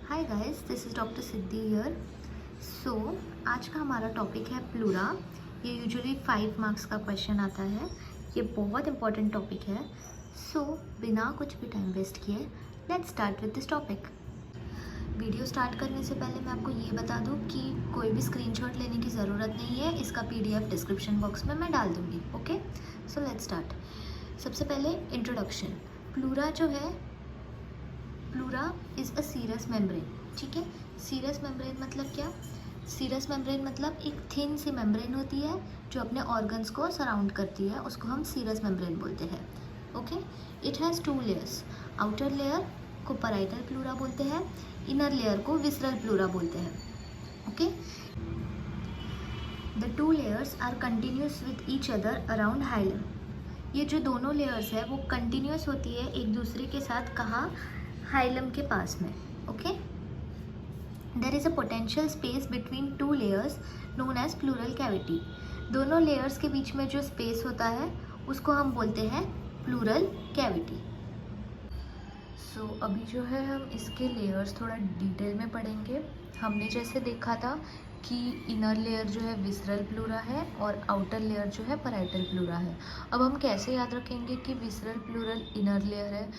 Hi guys, this is doctor Siddhi here. So आज का हमारा टॉपिक है प्लूरा। ये यूजुअली 5 मार्क्स का क्वेश्चन आता है। ये बहुत इंपॉर्टेंट टॉपिक है। सो बिना कुछ भी टाइम वेस्ट किए let's start with this topic. Video start करने से पहले मैं आपको ये बता दूं कि कोई भी स्क्रीनशॉट लेने की ज़रूरत नहीं है। इसका PDF डिस्क्रिप्शन बॉक्स में मैं डाल दूँगी। Okay, so let's start. सबसे पहले इंट्रोडक्शन। प्लूरा जो है, pleura is a serous membrane. ठीक है, सीरस मेम्ब्रेन मतलब क्या? सीरस मेम्ब्रेन मतलब एक थिन सी मेम्ब्रेन होती है जो अपने ऑर्गन्स को सराउंड करती है, उसको हम सीरस मेम्ब्रेन बोलते हैं। Okay, it has 2 layers. Outer layer को पैराइटल प्लूरा बोलते हैं, इनर लेयर को विसरल प्लूरा बोलते हैं। Okay, the 2 layers are continuous with each other around hilum. ये जो दोनों लेयर्स है वो कंटिन्यूस होती है एक दूसरे के साथ, कहाँ? हाइलम के पास में। Okay, there is a potential space between 2 layers known as pleural cavity. दोनों लेयर्स के बीच में जो स्पेस होता है उसको हम बोलते हैं प्लूरल कैविटी। सो अभी जो है हम इसके लेयर्स थोड़ा डिटेल में पढ़ेंगे। हमने जैसे देखा था कि इनर लेयर जो है विसरल प्लूरा है और आउटर लेयर जो है पैराइटल प्लूरा है। अब हम कैसे याद रखेंगे कि विसरल प्लूरल इनर लेयर है?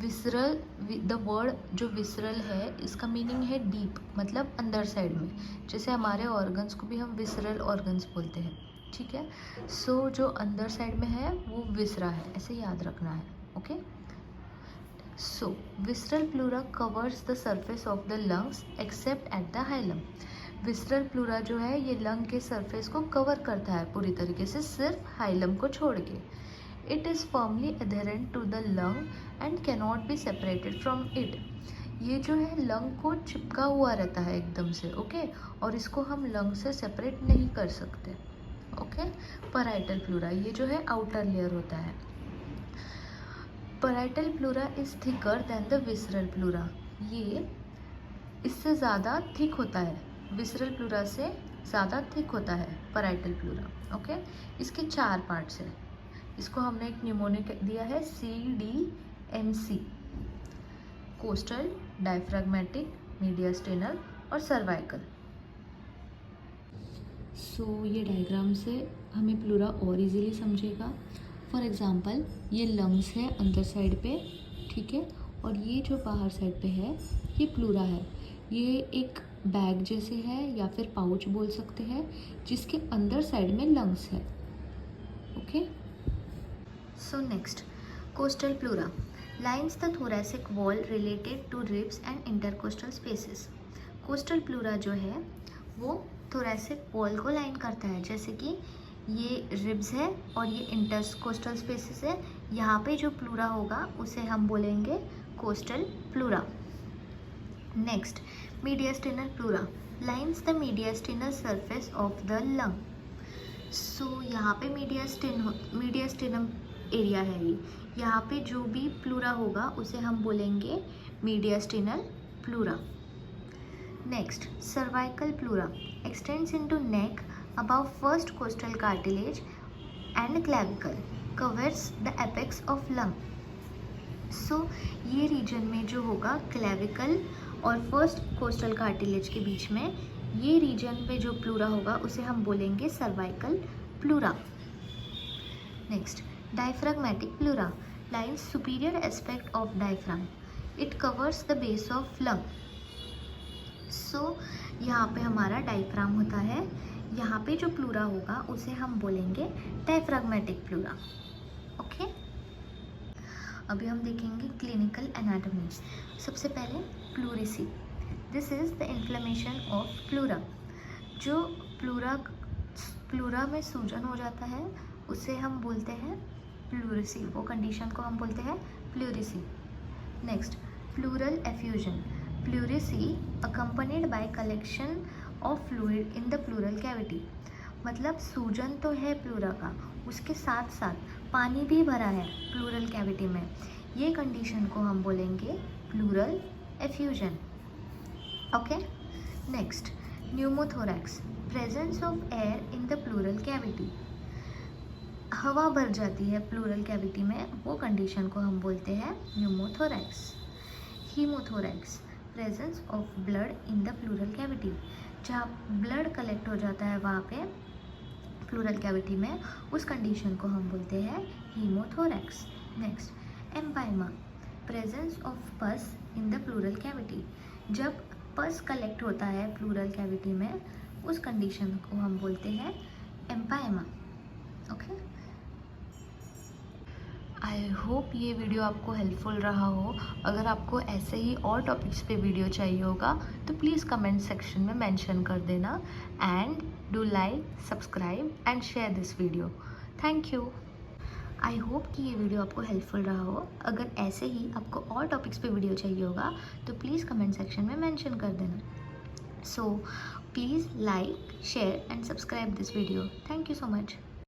विसरल, द वर्ड जो विसरल है इसका मीनिंग है डीप, मतलब अंदर साइड में। जैसे हमारे ऑर्गन्स को भी हम विसरल ऑर्गन्स बोलते हैं। ठीक है, सो जो अंदर साइड में है वो विसरा है, ऐसे याद रखना है। Okay, so visceral pleura covers the surface of the lungs accept at the hilum. Visceral pleura जो है ये लंग के सरफेस को कवर करता है पूरी तरीके से, सिर्फ हाइलम को छोड़ के। It is firmly adherent to the lung and cannot be separated from it. ये जो है लंग को चिपका हुआ रहता है एकदम से। ओके, और इसको हम लंग से सेपरेट नहीं कर सकते। ओके, पैराइटल प्लूरा ये जो है आउटर लेयर होता है। Parietal pleura is thicker than the visceral pleura. ये इससे ज़्यादा थिक होता है, विसरल प्लूरा से ज़्यादा थिक होता है पैराइटल प्लूरा। ओके, इसके 4 पार्ट्स हैं। इसको हमने एक न्यूमोनिक दिया है CDMC: कोस्टल, डायफ्राग्मेटिक, मीडियास्टेनल और सर्वाइकल। सो ये डायग्राम से हमें प्लूरा और इजीली समझेगा। फॉर एग्जांपल, ये लंग्स है अंदर साइड पे, ठीक है, और ये जो बाहर साइड पे है ये प्लूरा है। ये एक बैग जैसे है या फिर पाउच बोल सकते हैं, जिसके अंदर साइड में लंग्स है। Okay, so next, costal pleura lines the thoracic wall related to ribs and intercostal spaces. Costal pleura जो है वो थोरैसिक वॉल को लाइन करता है, जैसे कि ये रिब्स है और ये इंटरकोस्टल स्पेसेस है। यहाँ पे जो प्लूरा होगा उसे हम बोलेंगे costal pleura. Next, mediastinal pleura lines the mediastinal surface of the lung. So यहाँ पे मीडियास्टेनम एरिया है ये। यहाँ पे जो भी प्लूरा होगा उसे हम बोलेंगे mediastinal pleura. Next, cervical pleura extends into neck above first costal cartilage and clavicle, covers the apex of lung. So ये रीजन में जो होगा क्लैविकल और फर्स्ट कोस्टल कार्टिलेज के बीच में, ये रीजन पे जो प्लूरा होगा उसे हम बोलेंगे cervical pleura. Next, diaphragmatic pleura lines superior aspect of diaphragm, it covers the base of lung. So यहाँ पे हमारा डायफ्राम होता है, यहाँ पे जो प्लूरा होगा उसे हम बोलेंगे डायफ्राग्मेटिक प्लूरा। ओके, अभी हम देखेंगे क्लिनिकल एनाटॉमी। सबसे पहले pleurisy, this is the inflammation of pleura. जो प्लूरा में सूजन हो जाता है उसे हम बोलते हैं प्लूरिसी, वो कंडीशन को हम बोलते हैं pleurisy. Next, pleural effusion, pleurisy accompanied by collection of fluid in the pleural cavity. मतलब सूजन तो है प्लूरा का, उसके साथ साथ पानी भी भरा है प्लूरल कैविटी में। ये कंडीशन को हम बोलेंगे pleural effusion. Okay, next, pneumothorax, presence of air in the pleural cavity. हवा भर जाती है प्लूरल कैविटी में, वो कंडीशन को हम बोलते हैं pneumothorax. Haemothorax, presence of blood in the pleural cavity, जहाँ ब्लड कलेक्ट हो जाता है वहाँ पे प्लूरल कैविटी में, उस कंडीशन को हम बोलते हैं haemothorax. Next empyema, presence of pus in the pleural cavity, जब पस कलेक्ट होता है प्लूरल कैविटी में, उस कंडीशन को हम बोलते हैं एम्पाइमा। ओके, आई होप ये वीडियो आपको हेल्पफुल रहा हो। अगर आपको ऐसे ही और टॉपिक्स पे वीडियो चाहिए होगा तो प्लीज़ कमेंट सेक्शन में मेंशन कर देना, and do like, subscribe and share this video. Thank you. I hope कि ये वीडियो आपको हेल्पफुल रहा हो। अगर ऐसे ही आपको और टॉपिक्स पे वीडियो चाहिए होगा तो प्लीज़ कमेंट सेक्शन में मेंशन कर देना। So please like, share and subscribe this video. Thank you so much.